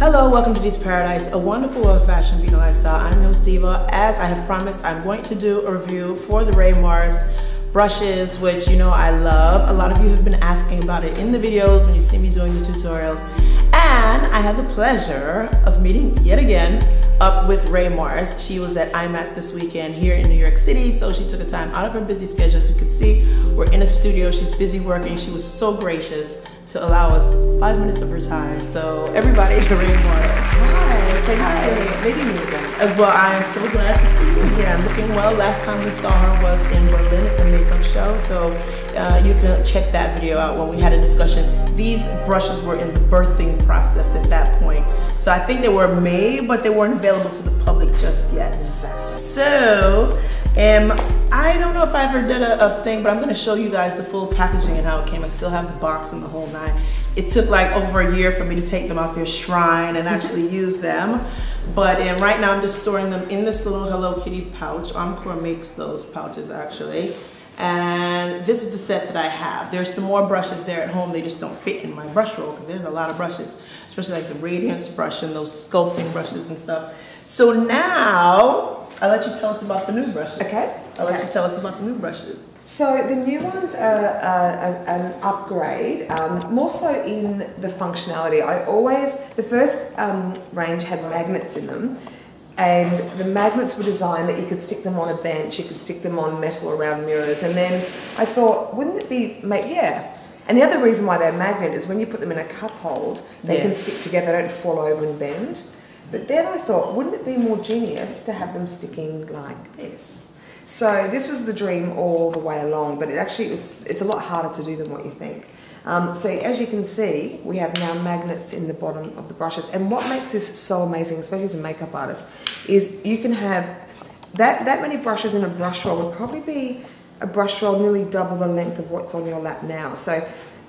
Hello, welcome to Dee's Paradise, a wonderful world of fashion, beauty, and lifestyle. I'm your host Diva. As I have promised, I'm going to do a review for the Rae Morris brushes, which you know I love. A lot of you have been asking about it in the videos when you see me doing the tutorials. And I had the pleasure of meeting yet again up with Rae Morris. She was at IMATS this weekend here in New York City, so she took a time out of her busy schedule. As you can see, we're in a studio. She's busy working. She was so gracious to allow us 5 minutes of her time. So everybody, Rae Morris. Hi, thanks for meeting me again. Well, I am so glad to see you again. Looking well. Last time we saw her was in Berlin at the makeup show, so you can check that video out when we had a discussion. These brushes were in the birthing process at that point. So I think they were made, but they weren't available to the public just yet. So, I don't know if I ever did a thing, but I'm gonna show you guys the full packaging and how it came. I still have the box and the whole nine. It took like over a year for me to take them out their shrine and actually use them. But right now I'm just storing them in this little Hello Kitty pouch. Encore makes those pouches actually. And this is the set that I have. There's some more brushes there at home. They just don't fit in my brush roll because there's a lot of brushes, especially like the Radiance brush and those sculpting brushes and stuff. So now I'll let you tell us about the new brushes. Okay. I'll let you tell us about the new brushes. So the new ones are an upgrade, more so in the functionality. The first range had magnets in them, and the magnets were designed that you could stick them on a bench, you could stick them on metal around mirrors, and then I thought, wouldn't it be, yeah. And the other reason why they're magnet is when you put them in a cup hold, they can stick together, they don't fall over and bend. But then I thought, wouldn't it be more genius to have them sticking like this? So this was the dream all the way along, but it's a lot harder to do than what you think. So as you can see, we have now magnets in the bottom of the brushes. And what makes this so amazing, especially as a makeup artist, is you can have that many brushes in a brush roll would probably be a brush roll nearly double the length of what's on your lap now.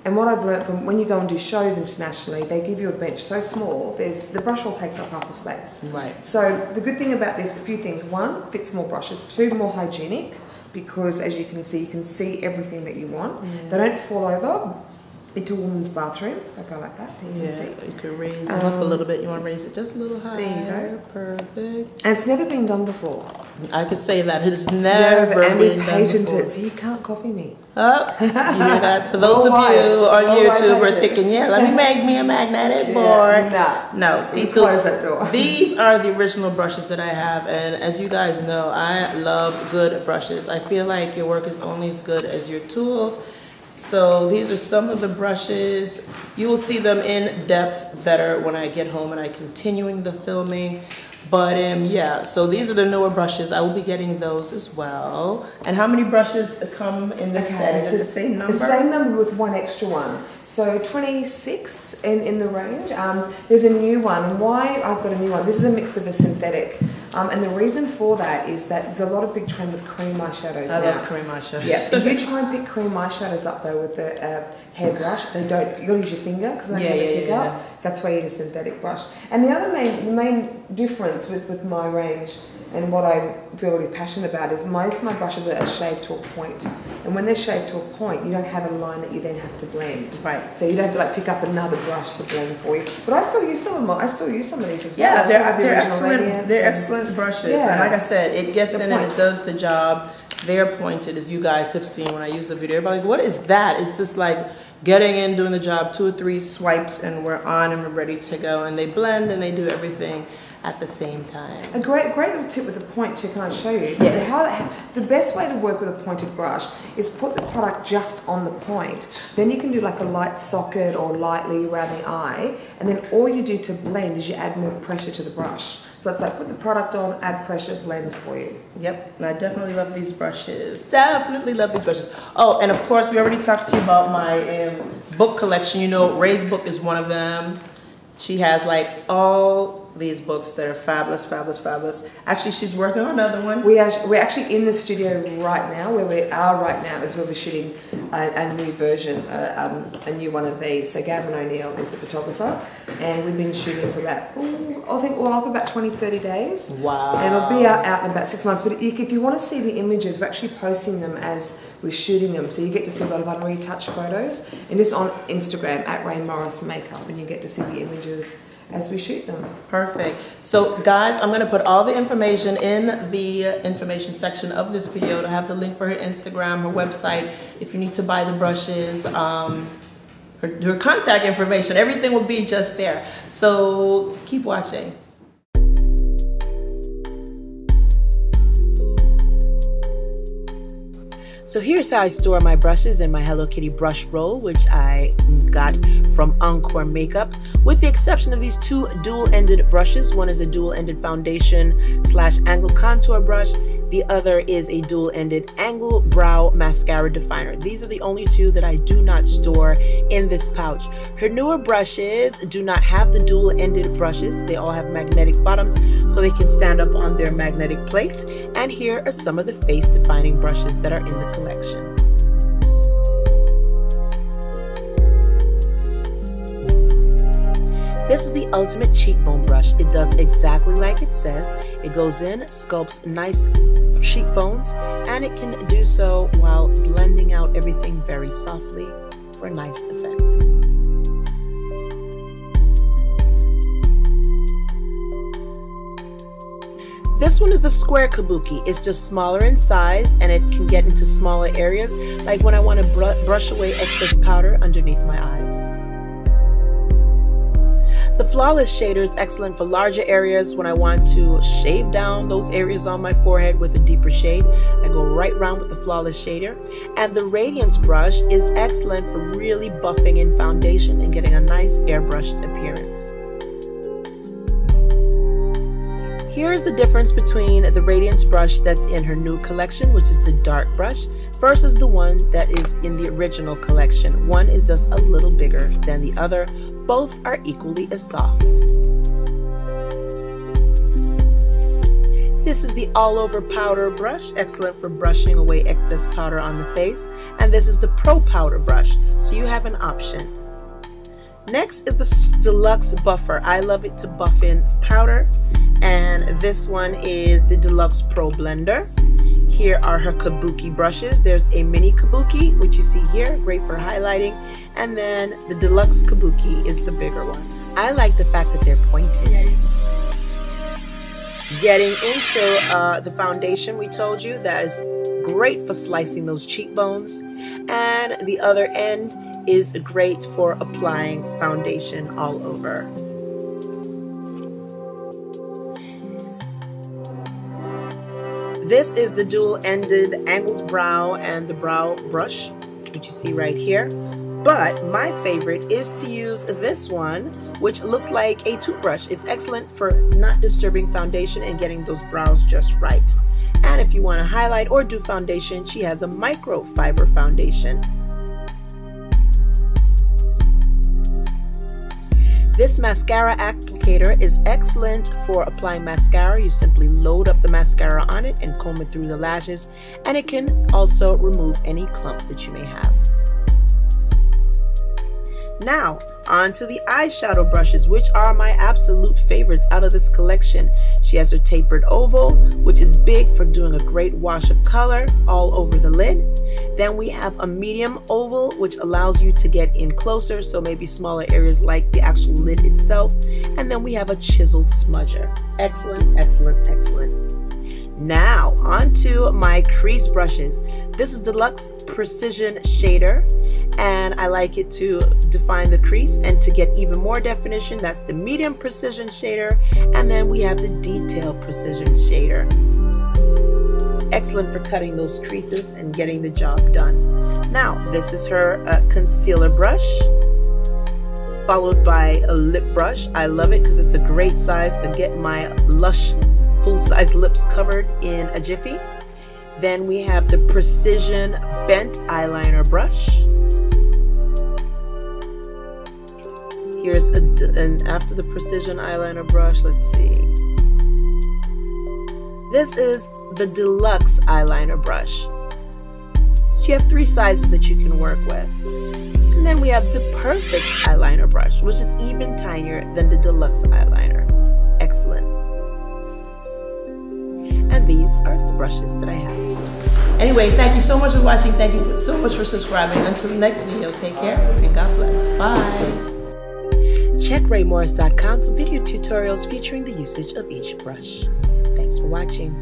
And what I've learned from when you go and do shows internationally, they give you a bench so small, the brush roll takes up half the space. Right. So the good thing about this, a few things. One, fits more brushes. Two, more hygienic, because as you can see everything that you want. Yeah. They don't fall over into a woman's bathroom. I go like that, so you can see. You can raise them up a little bit. You want to raise it just a little higher. There you go. Perfect. And it's never been done before. I could say that. It has never been done before. And we patented, so you can't copy me. Oh, you hear that? For those of you on YouTube who are thinking, yeah, let me make me a magnetic board. No, see, so close that door. These are the original brushes that I have, and as you guys know, I love good brushes. I feel like your work is only as good as your tools. So these are some of the brushes. You will see them in depth better when I get home and I continuing the filming. But yeah, so these are the newer brushes. I will be getting those as well. And how many brushes come in this set? Is it the same number? The same number with one extra one. So 26 in the range. There's a new one. Why I've got a new one? This is a mix of a synthetic. And the reason for that is that there's a lot of big trend with cream eyeshadows now. I love cream eyeshadows. Yeah, if you try and pick cream eyeshadows up though with the hairbrush, they don't. You gotta use your finger because they don't pick up. That's why you need a synthetic brush. And the main difference with my range and what I feel really passionate about is most of my brushes are shaved to a point. And when they're shaved to a point, you don't have a line that you then have to blend. Right. So you don't have to like pick up another brush to blend for you. But I still use some of these as well. Yeah, they're excellent. They're excellent brushes. Yeah. And like I said, it gets in and it does the job. They're pointed, as you guys have seen when I use the video. Everybody like, what is that? It's just like getting in, doing the job, 2 or 3 swipes, and we're on and we're ready to go. And they blend and they do everything at the same time. A great little tip with the point too, can I show you? Yeah. The best way to work with a pointed brush is put the product just on the point. Then you can do like a light socket or lightly around the eye, and then all you do to blend is you add more pressure to the brush. So it's like put the product on, add pressure, blends for you. Yep, and I definitely love these brushes. Definitely love these brushes. Oh, and of course, we already talked to you about my book collection. You know, Rae's book is one of them. She has like all these books that are fabulous, fabulous, fabulous. Actually, she's working on another one. We're actually in the studio right now. Where we are right now is where we're shooting a new version, a new one of these. So Gavin O'Neill is the photographer, and we've been shooting for about, I think, up about 20-30 days. Wow. And it'll be out in about 6 months. But if you want to see the images, we're actually posting them as we're shooting them. So you get to see a lot of unretouched photos. And just on Instagram, at Rae Morris Makeup, and you get to see the images as we shoot them. Perfect. So guys, I'm going to put all the information in the information section of this video. To have the link for her Instagram, her website, if you need to buy the brushes, her contact information, everything will be just there. So keep watching. So here's how I store my brushes in my Hello Kitty brush roll, which I got from Encore Makeup, with the exception of these two dual-ended brushes. One is a dual-ended foundation / angle contour brush. The other is a dual-ended angle brow mascara definer. These are the only two that I do not store in this pouch. Her newer brushes do not have the dual-ended brushes. They all have magnetic bottoms, so they can stand up on their magnetic plate. And here are some of the face-defining brushes that are in the collection. This is the ultimate cheekbone brush. It does exactly like it says. It goes in, sculpts nice cheekbones, and it can do so while blending out everything very softly for a nice effect. This one is the square kabuki. It's just smaller in size, and it can get into smaller areas, like when I want to brush away excess powder underneath my eyes. The Flawless shader is excellent for larger areas. When I want to shave down those areas on my forehead with a deeper shade, I go right round with the Flawless shader. And the Radiance brush is excellent for really buffing in foundation and getting a nice airbrushed appearance. Here's the difference between the Radiance brush that's in her new collection, which is the dark brush, versus the one that is in the original collection. One is just a little bigger than the other. Both are equally as soft. This is the all over powder brush, excellent for brushing away excess powder on the face. And this is the Pro Powder brush, so you have an option. Next is the Deluxe Buffer. I love it to buff in powder. And this one is the Deluxe Pro Blender. Here are her kabuki brushes. There's a mini kabuki, which you see here, great for highlighting. And then the Deluxe kabuki is the bigger one. I like the fact that they're pointed. Getting into the foundation, we told you, that is great for slicing those cheekbones. And the other end is great for applying foundation all over. This is the dual-ended angled brow and the brow brush, which you see right here. But my favorite is to use this one, which looks like a toothbrush. It's excellent for not disturbing foundation and getting those brows just right. And if you want to highlight or do foundation, she has a microfiber foundation. This mascara applicator is excellent for applying mascara. You simply load up the mascara on it and comb it through the lashes, and it can also remove any clumps that you may have. Now, onto the eyeshadow brushes, which are my absolute favorites out of this collection. She has her tapered oval, which is big for doing a great wash of color all over the lid. Then we have a medium oval, which allows you to get in closer, so maybe smaller areas like the actual lid itself. And then we have a chiseled smudger. Excellent, excellent, excellent. Now, onto my crease brushes. This is Deluxe Precision Shader, and I like it to define the crease, and to get even more definition, that's the Medium Precision Shader, and then we have the Detail Precision Shader. Excellent for cutting those creases and getting the job done. Now, this is her concealer brush, followed by a lip brush. I love it because it's a great size to get my lush full-size lips covered in a jiffy. Then we have the Precision Bent Eyeliner brush. Here's an after the precision eyeliner brush. Let's see. This is the deluxe eyeliner brush. So you have 3 sizes that you can work with. And then we have the perfect eyeliner brush, which is even tinier than the deluxe eyeliner. Excellent. And these are the brushes that I have. Anyway, thank you so much for watching. Thank you so much for subscribing. Until the next video, take care and God bless. Bye. Check RaeMorris.com for video tutorials featuring the usage of each brush. Thanks for watching.